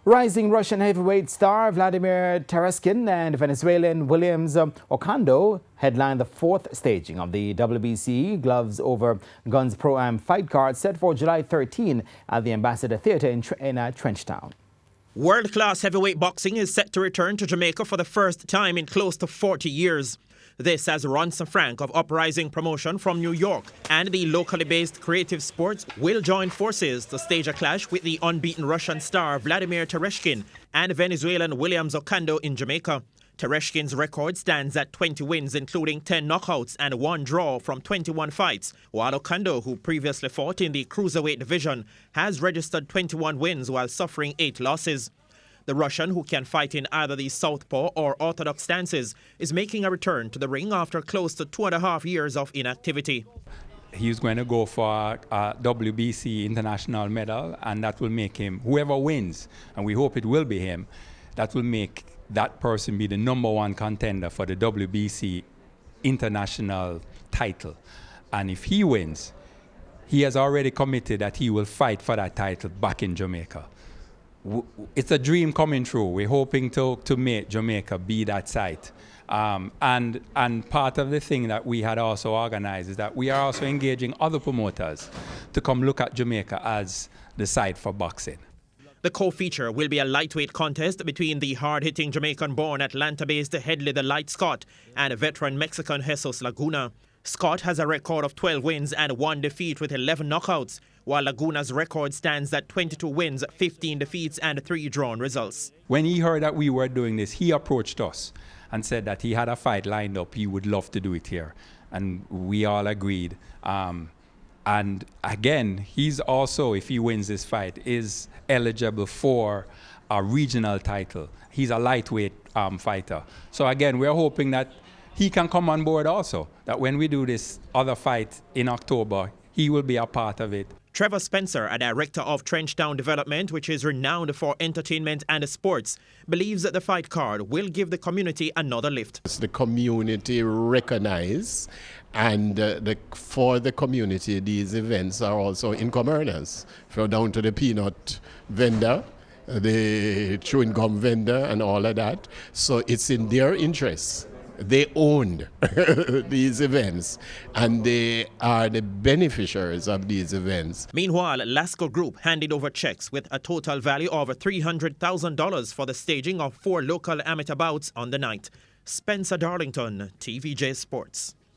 Rising Russian heavyweight star Vladimir Tereshkin and Venezuelan Williams Ocando headlined the fourth staging of the WBC Gloves Over Guns Pro-Am fight card set for July 13 at the Ambassador Theatre in Trenchtown. World-class heavyweight boxing is set to return to Jamaica for the first time in close to 40 years. This as Ronson Frank of Uprising Promotion from New York and the locally based Creative Sports will join forces to stage a clash with the unbeaten Russian star Vladimir Tereshkin and Venezuelan Williams Ocando in Jamaica. Tereshkin's record stands at 20 wins, including 10 knockouts and 1 draw from 21 fights, while Ocando, who previously fought in the cruiserweight division, has registered 21 wins while suffering 8 losses. The Russian, who can fight in either the southpaw or orthodox stances, is making a return to the ring after close to 2.5 years of inactivity. He's going to go for a WBC international medal, and that will make him, whoever wins, and we hope it will be him, that will make that person be the #1 contender for the WBC international title. And if he wins, he has already committed that he will fight for that title back in Jamaica. It's a dream coming true. We're hoping to make Jamaica be that site. And part of the thing that we had also organized is that we are also engaging other promoters to come look at Jamaica as the site for boxing. The co-feature will be a lightweight contest between the hard-hitting Jamaican-born Atlanta-based Headley the Light Scott and veteran Mexican Jesus Laguna. Scott has a record of 12 wins and 1 defeat with 11 knockouts, while Laguna's record stands at 22 wins, 15 defeats and 3 drawn results. When he heard that we were doing this, he approached us and said that he had a fight lined up. He would love to do it here. And we all agreed. And again, he's also, if he wins this fight, is eligible for a regional title. He's a lightweight fighter. So again, we're hoping that he can come on board also, that when we do this other fight in October, he will be a part of it. Trevor Spencer, a director of Trenchtown Development, which is renowned for entertainment and sports, believes that the fight card will give the community another lift. The community recognize, and for the community, these events are also income earners. From down to the peanut vendor, the chewing gum vendor, and all of that. So it's in their interest. They owned these events, and they are the beneficiaries of these events. Meanwhile, Lasco Group handed over checks with a total value of $300,000 for the staging of 4 local amateur bouts on the night. Spencer Darlington, TVJ Sports.